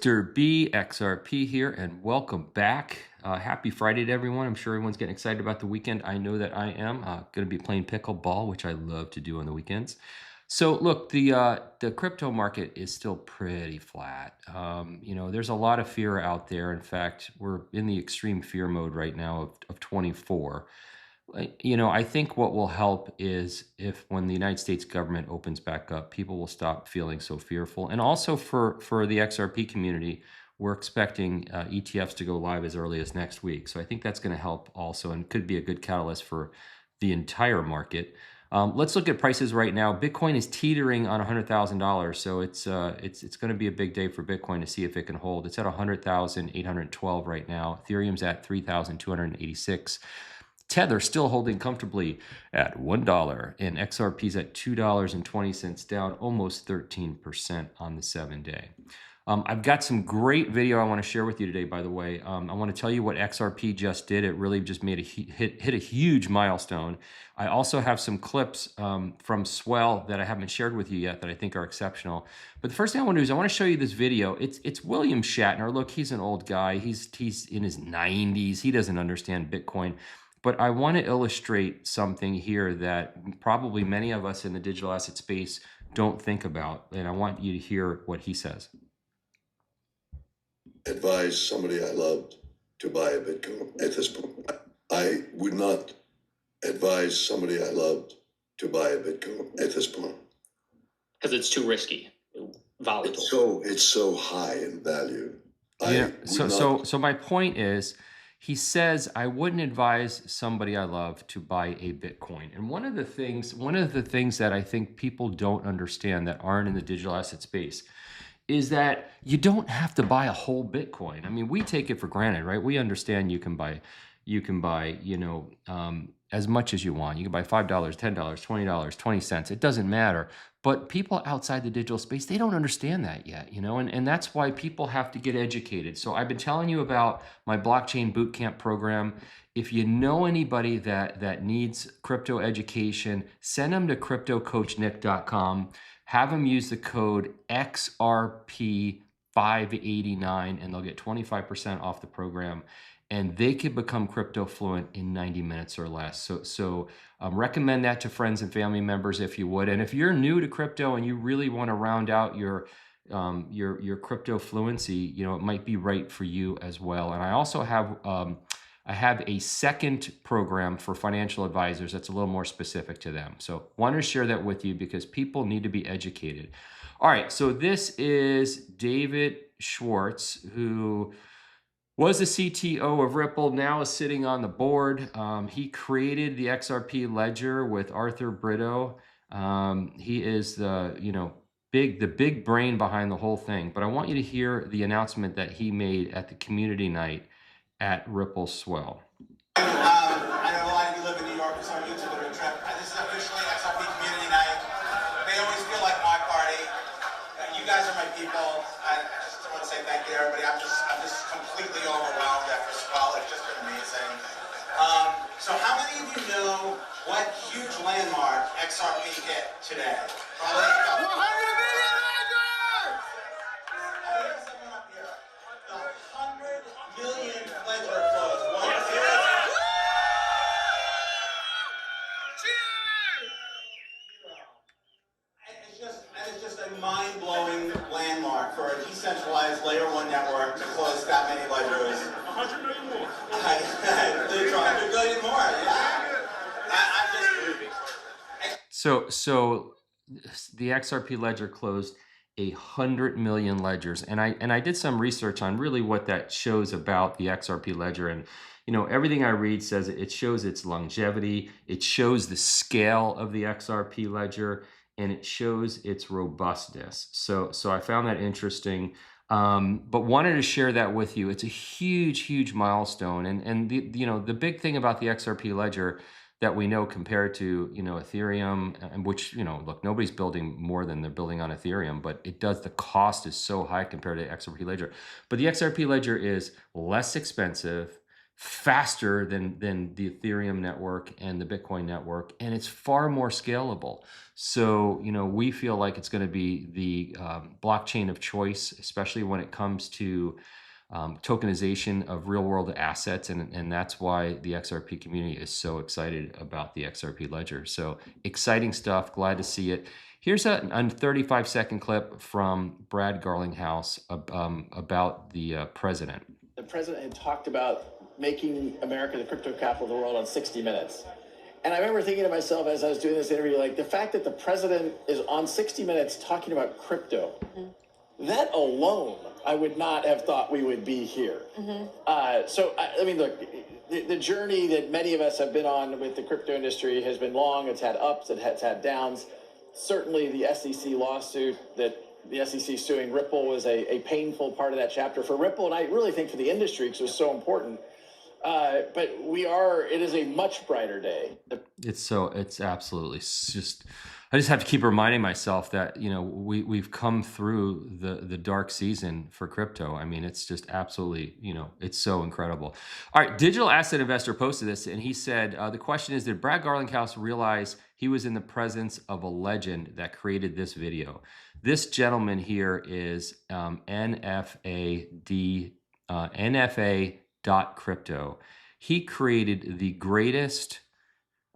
Mr. B, XRP here, and welcome back. Happy Friday to everyone. I'm sure everyone's getting excited about the weekend. I know that I am. Going to be playing pickleball, which I love to do on the weekends. So look, the crypto market is still pretty flat. There's a lot of fear out there. In fact, we're in the extreme fear mode right now of 24. I think what will help is if when the United States government opens back up, people will stop feeling so fearful. And also for the XRP community, we're expecting ETFs to go live as early as next week. So I think that's going to help also and could be a good catalyst for the entire market. Let's look at prices right now. Bitcoin is teetering on $100,000. So it's going to be a big day for Bitcoin to see if it can hold. It's at 100,812 right now. Ethereum's at 3,286. Tether still holding comfortably at $1, and XRP's at $2.20, down almost 13% on the 7-day. I've got some great video I want to share with you today, by the way. I want to tell you what XRP just did. It really just made hit a huge milestone. I also have some clips from Swell that I haven't shared with you yet that I think are exceptional. But the first thing I want to do is I want to show you this video. It's William Shatner. Look, he's an old guy. He's in his 90s. He doesn't understand Bitcoin. But I want to illustrate something here that probably many of us in the digital asset space don't think about. And I want you to hear what he says. Advise somebody I loved to buy a Bitcoin at this point. I would not advise somebody I loved to buy a Bitcoin at this point. Because it's too risky, volatile. It's so high in value. So my point is, he says, I wouldn't advise somebody I love to buy a Bitcoin. And one of the things that I think people don't understand that aren't in the digital asset space is that you don't have to buy a whole Bitcoin. I mean, we take it for granted, right? We understand you can buy, as much as you want. You can buy $5, $10, $20, 20 cents. It doesn't matter. But people outside the digital space, they don't understand that yet, and that's why people have to get educated. So I've been telling you about my blockchain bootcamp program. If you know anybody that needs crypto education, send them to cryptocoachnick.com. Have them use the code XRP589 and they'll get 25% off the program. And they can become crypto fluent in 90 minutes or less. So recommend that to friends and family members if you would. And if you're new to crypto and you really want to round out your crypto fluency, it might be right for you as well. And I also have a second program for financial advisors that's a little more specific to them. So wanted to share that with you because people need to be educated. All right, so this is David Schwartz, who was the CTO of Ripple, now is sitting on the board. He created the XRP ledger with Arthur Brito. He is the big brain behind the whole thing. But I want you to hear the announcement that he made at the community night at Ripple Swell. I know a lot of you live in New York, so I'm YouTube a trip. This is officially XRP Community Night. They always feel like my party. You guys are my people. I just want to say thank you to everybody. I'm just completely overwhelmed after Swell. It's just been amazing. So how many of you know what huge landmark XRP hit today? Probably about 100 million ledgers! Here's someone up here. The 100 million ledger close. It's just a mind-blowing landmark for a decentralized layer 1 network to close that many ledgers. 100 million more. 100 million more, yeah. I'm just moving. So the XRP ledger closed 100 million ledgers, and I did some research on really what that shows about the XRP ledger, and everything I read says it shows its longevity, it shows the scale of the XRP ledger, and it shows its robustness. So I found that interesting, but wanted to share that with you. It's a huge milestone, and the big thing about the XRP ledger that we know compared to Ethereum, and which look, nobody's building more than they're building on Ethereum, but the cost is so high compared to XRP ledger. But the XRP ledger is less expensive, faster than the Ethereum network and the Bitcoin network, and it's far more scalable. So, we feel like it's going to be the blockchain of choice, especially when it comes to tokenization of real world assets. And that's why the XRP community is so excited about the XRP ledger. So exciting stuff. Glad to see it. Here's a 35-second clip from Brad Garlinghouse about the president. The president had talked about making America the crypto capital of the world on 60 Minutes. And I remember thinking to myself as I was doing this interview, like the fact that the president is on 60 Minutes talking about crypto, that alone, I would not have thought we would be here. So, I mean, look, the journey that many of us have been on with the crypto industry has been long. It's had ups, it's had downs. Certainly the SEC lawsuit that the SEC suing Ripple was a painful part of that chapter for Ripple, and I really think for the industry because it was so important. But it is a much brighter day. It's absolutely I just have to keep reminding myself that, we've come through the dark season for crypto. I mean, it's just absolutely, it's so incredible. All right, Digital Asset Investor posted this, and he said, the question is, did Brad Garlinghouse realize he was in the presence of a legend that created this video? This gentleman here is NFA.crypto. He created the greatest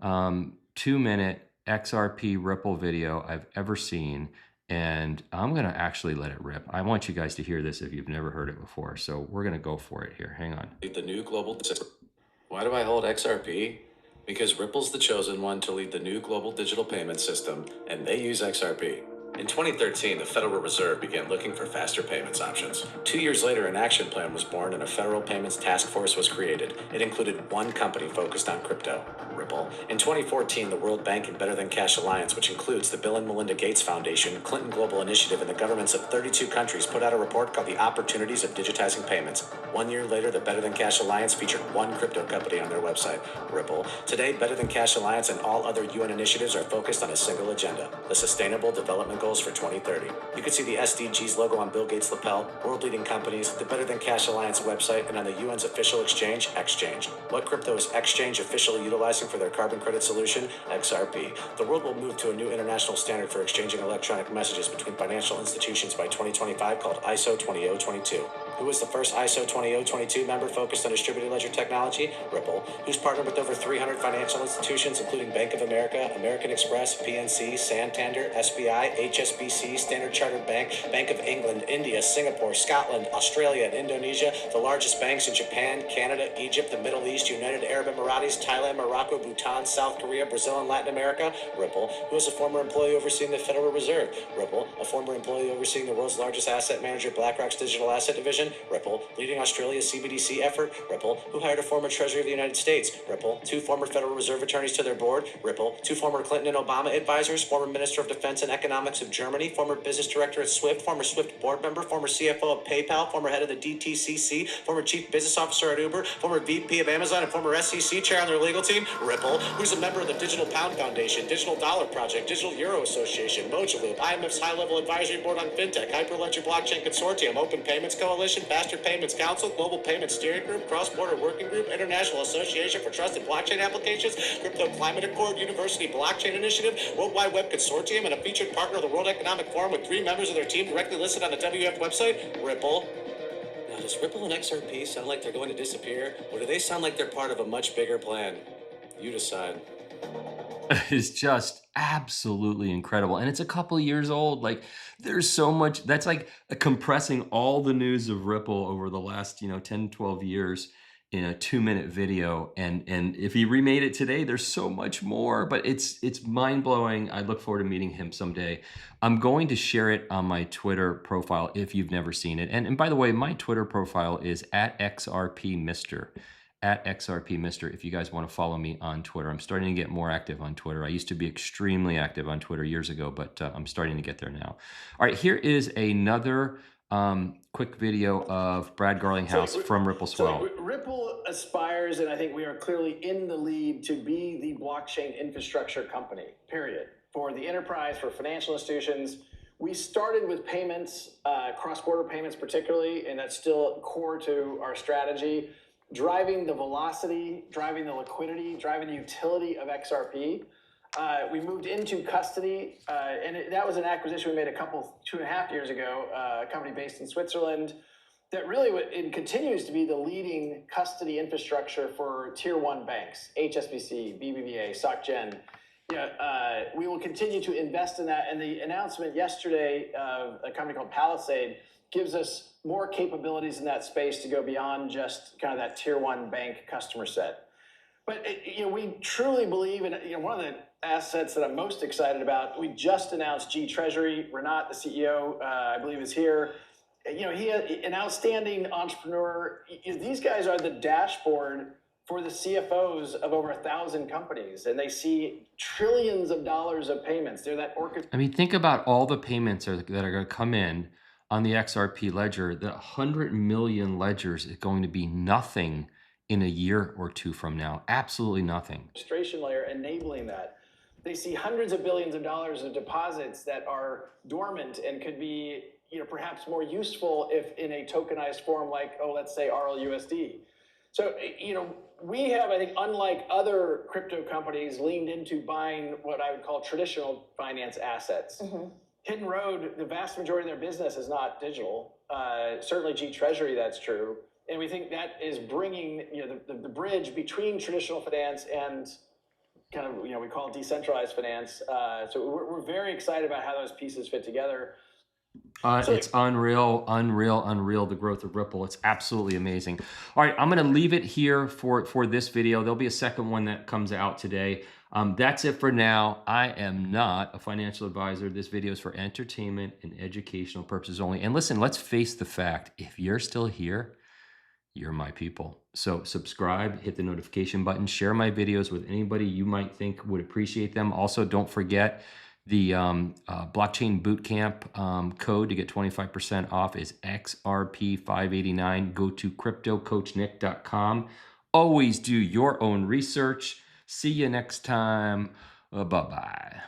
2-minute XRP Ripple video I've ever seen, and I'm gonna actually let it rip. I want you guys to hear this if you've never heard it before, so we're gonna go for it here. Hang on. The new global. Why do I hold XRP? Because Ripple's the chosen one to lead the new global digital payment system, and they use XRP. In 2013, the Federal Reserve began looking for faster payments options. 2 years later, an action plan was born and a federal payments task force was created. It included one company focused on crypto, Ripple. In 2014, the World Bank and Better Than Cash Alliance, which includes the Bill and Melinda Gates Foundation, Clinton Global Initiative, and the governments of 32 countries, put out a report called The Opportunities of Digitizing Payments. 1 year later, the Better Than Cash Alliance featured one crypto company on their website, Ripple. Today, Better Than Cash Alliance and all other UN initiatives are focused on a single agenda, the Sustainable Development Goals for 2030. You can see the SDGs logo on Bill Gates' lapel, world-leading companies, the Better Than Cash Alliance website, and on the UN's official exchange, Exchange. What crypto is Exchange officially utilizing for their carbon credit solution? XRP. The world will move to a new international standard for exchanging electronic messages between financial institutions by 2025 called ISO 20022. Who was the first ISO 20022 member focused on distributed ledger technology? Ripple. Who's partnered with over 300 financial institutions, including Bank of America, American Express, PNC, Santander, SBI, HSBC, Standard Chartered Bank, Bank of England, India, Singapore, Scotland, Australia, and Indonesia, the largest banks in Japan, Canada, Egypt, the Middle East, United Arab Emirates, Thailand, Morocco, Bhutan, South Korea, Brazil, and Latin America? Ripple. Who is a former employee overseeing the Federal Reserve? Ripple. A former employee overseeing the world's largest asset manager, BlackRock's digital asset division? Ripple. Leading Australia's CBDC effort? Ripple. Who hired a former Treasury of the United States? Ripple. 2 former Federal Reserve attorneys to their board? Ripple. 2 former Clinton and Obama advisors? Former Minister of Defense and Economics of Germany? Former business director at Swift? Former Swift board member? Former CFO of PayPal? Former head of the DTCC? Former chief business officer at Uber? Former VP of Amazon and former SEC chair on their legal team? Ripple. Who's a member of the Digital Pound Foundation, Digital Dollar Project, Digital Euro Association, Mojaloop, IMF's high-level advisory board on FinTech, Hyperledger Blockchain Consortium, Open Payments Coalition, Faster Payments Council, Global Payments Steering Group, Cross-Border Working Group, International Association for Trusted Blockchain Applications, Crypto Climate Accord, University Blockchain Initiative, World Wide Web Consortium, and a featured partner of the World Economic Forum with 3 members of their team directly listed on the WF website? Ripple. Now, does Ripple and XRP sound like they're going to disappear, or do they sound like they're part of a much bigger plan? You decide. Is just absolutely incredible, and it's a couple years old. Like, there's so much that's like compressing all the news of Ripple over the last 10 12 years in a 2-minute video, and if he remade it today, there's so much more, but it's mind-blowing. I look forward to meeting him someday. I'm going to share it on my Twitter profile if you've never seen it, and by the way, my Twitter profile is @XRPMister. @XRPMister if you guys want to follow me on Twitter. I'm starting to get more active on Twitter. I used to be extremely active on Twitter years ago, but I'm starting to get there now. All right, here is another quick video of Brad Garlinghouse from Ripple Swell. So Ripple aspires, and I think we are clearly in the lead, to be the blockchain infrastructure company, period. For the enterprise, for financial institutions. We started with payments, cross-border payments particularly, and that's still core to our strategy. driving the velocity, driving the liquidity, driving the utility of XRP. We moved into custody, and that was an acquisition we made 2.5 years ago, a company based in Switzerland that really it continues to be the leading custody infrastructure for tier one banks, HSBC, BBVA, SocGen. We will continue to invest in that. And the announcement yesterday of a company called Palisade gives us more capabilities in that space to go beyond just kind of that tier one bank customer set. But we truly believe in one of the assets that I'm most excited about. We just announced G Treasury. Renat, the CEO, I believe, is here. He an outstanding entrepreneur. These guys are the dashboard for the CFOs of over 1,000 companies, and they see trillions of dollars of payments. They're that I mean, think about all the payments that are going to come in on the XRP ledger. The 100 million ledgers is going to be nothing in a year or two from now. Absolutely nothing. Registration layer enabling that. They see hundreds of billions of dollars of deposits that are dormant and could be perhaps more useful if in a tokenized form, like, let's say RLUSD. So, we have, I think, unlike other crypto companies, leaned into buying what I would call traditional finance assets. Mm-hmm. Hidden Road, the vast majority of their business is not digital. Certainly G Treasury, that's true. And we think that is bringing, the bridge between traditional finance and kind of, we call it decentralized finance. So we're very excited about how those pieces fit together. It's unreal, the growth of Ripple. It's absolutely amazing. All right, I'm going to leave it here for this video. There'll be a second one that comes out today. That's it for now. I am not a financial advisor. This video is for entertainment and educational purposes only. And listen, let's face the fact. If you're still here, you're my people. So subscribe, hit the notification button, share my videos with anybody you might think would appreciate them. Also, don't forget the blockchain bootcamp code to get 25% off is XRP589. Go to cryptocoachnick.com. Always do your own research. See you next time. Bye-bye.